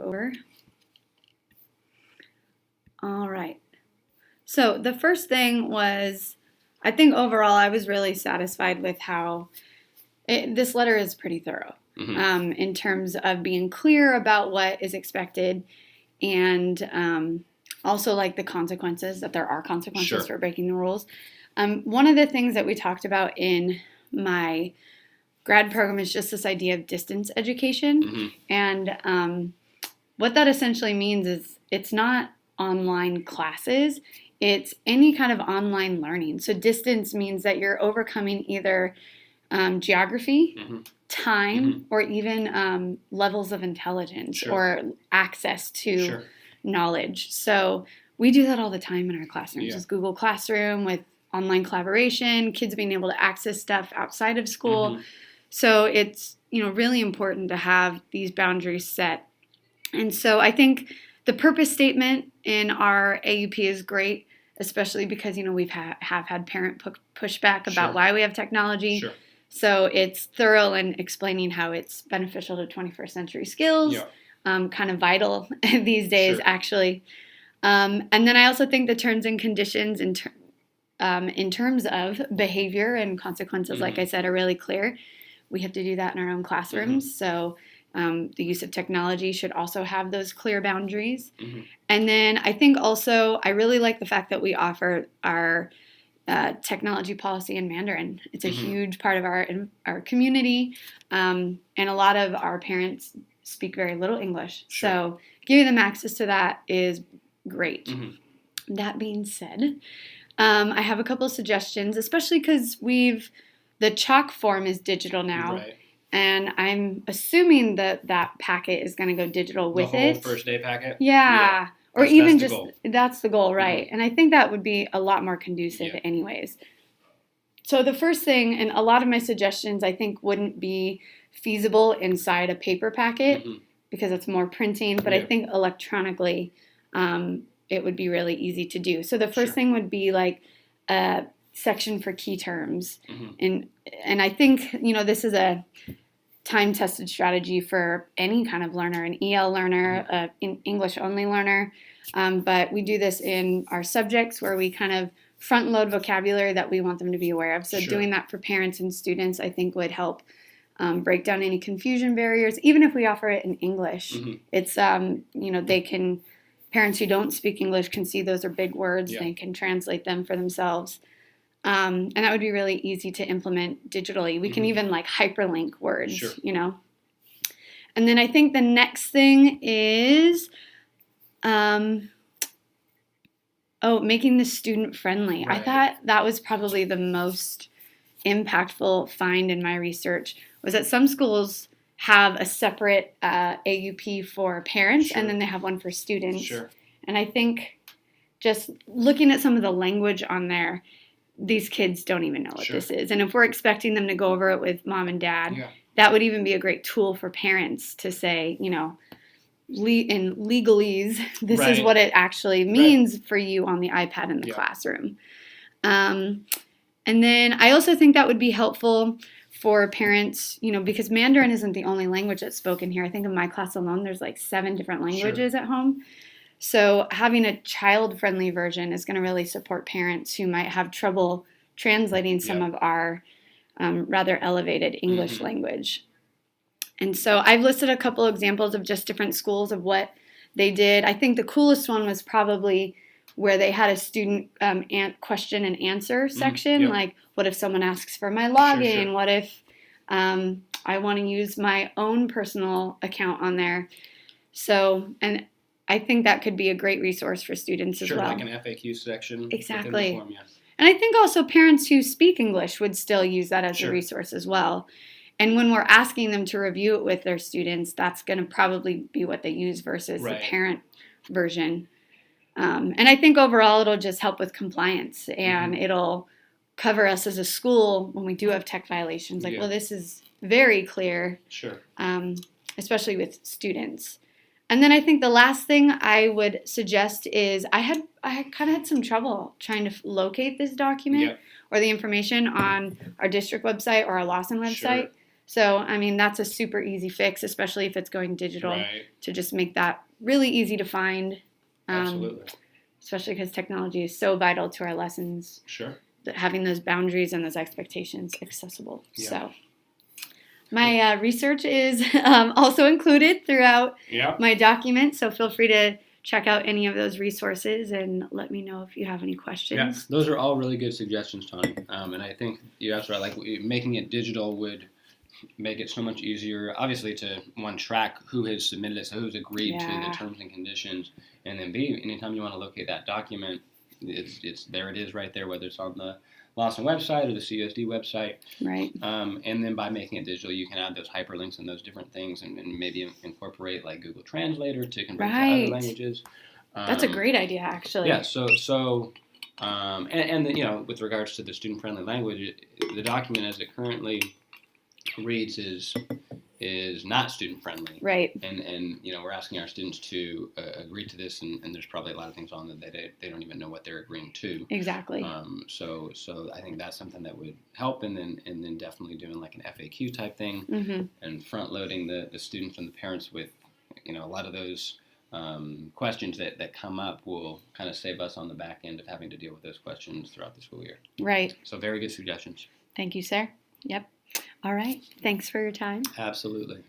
over. All right. So the first thing was, I think overall I was really satisfied with how this letter is pretty thorough in terms of being clear about what is expected and also like the consequences, that there are consequences for breaking the rules. One of the things that we talked about in my grad program is just this idea of distance education. And what that essentially means is it's not online classes, it's any kind of online learning. So distance means that you're overcoming either geography, time, or even levels of intelligence or access to knowledge. So we do that all the time in our classrooms. Just Google Classroom with online collaboration, kids being able to access stuff outside of school. So it's, really important to have these boundaries set. And so I think the purpose statement in our AUP is great, especially because, we've have had parent pushback about why we have technology. So it's thorough in explaining how it's beneficial to 21st century skills, kind of vital these days, actually. And then I also think the terms and conditions in terms of behavior and consequences, like I said, are really clear. We have to do that in our own classrooms. So the use of technology should also have those clear boundaries. And then I think also I really like the fact that we offer our technology policy in Mandarin. It's a huge part of our community, and a lot of our parents speak very little English. So giving them access to that is great. That being said, I have a couple of suggestions, especially because the chalk form is digital now. And I'm assuming that packet is going to go digital with it. The whole first day packet? Yeah. Or even just, that's the goal, right? And I think that would be a lot more conducive anyways. So the first thing, and a lot of my suggestions I think wouldn't be feasible inside a paper packet because it's more printing, but I think electronically it would be really easy to do. So the first thing would be like a section for key terms. And I think, this is a time-tested strategy for any kind of learner, an EL learner, an English-only learner. But we do this in our subjects where we kind of front-load vocabulary that we want them to be aware of. So doing that for parents and students, I think, would help break down any confusion barriers. Even if we offer it in English, it's, parents who don't speak English can see those are big words. They can translate them for themselves. And that would be really easy to implement digitally. We can even hyperlink words, And then I think the next thing is, making the student friendly. I thought that was probably the most impactful find in my research, was that some schools have a separate AUP for parents and then they have one for students. And I think just looking at some of the language on there, these kids don't even know what this is. And if we're expecting them to go over it with mom and dad, that would even be a great tool for parents to say, in legalese, this is what it actually means for you on the iPad in the classroom. And then I also think that would be helpful for parents, because Mandarin isn't the only language that's spoken here. I think in my class alone, there's 7 different languages at home. So having a child-friendly version is going to really support parents who might have trouble translating some of our rather elevated English language. And so I've listed a couple examples of just different schools of what they did. I think the coolest one was probably where they had a student question and answer section, like what if someone asks for my login? What if I want to use my own personal account on there? So, and I think that could be a great resource for students as well. Like an FAQ section. Exactly. Within the form, And I think also parents who speak English would still use that as a resource as well. And when we're asking them to review it with their students, that's going to probably be what they use versus the parent version. And I think overall it'll just help with compliance and it'll cover us as a school when we do have tech violations. Well, this is very clear, especially with students. And then I think the last thing I would suggest is I kind of had some trouble trying to locate this document or the information on our district website or our Lawson website. So, I mean, that's a super easy fix, especially if it's going digital, Right. to just make that really easy to find. Absolutely. Especially because technology is so vital to our lessons. Sure. That having those boundaries and those expectations accessible. Yeah. So, my research is also included throughout my document. So, feel free to check out any of those resources and let me know if you have any questions. Yeah, those are all really good suggestions, Tony. And I think you're absolutely right. Like making it digital would make it so much easier, obviously, to one, track who has submitted it, so who's agreed to the terms and conditions, and then B, anytime you want to locate that document, it's there. It is right there, whether it's on the Lawson website or the CUSD website. Right. And then by making it digital, you can add those hyperlinks and those different things, and maybe incorporate like Google Translator to convert to other languages. That's a great idea, actually. Yeah. So. And with regards to the student-friendly language, the document as it currently reads is not student friendly, right? And we're asking our students to agree to this, and there's probably a lot of things on that they don't even know what they're agreeing to. Exactly. So I think that's something that would help, and then definitely doing like an FAQ type thing, and front loading the students and the parents with a lot of those questions that come up will kind of save us on the back end of having to deal with those questions throughout the school year. Right. So very good suggestions. Thank you, sir. Yep. All right. Thanks for your time. Absolutely.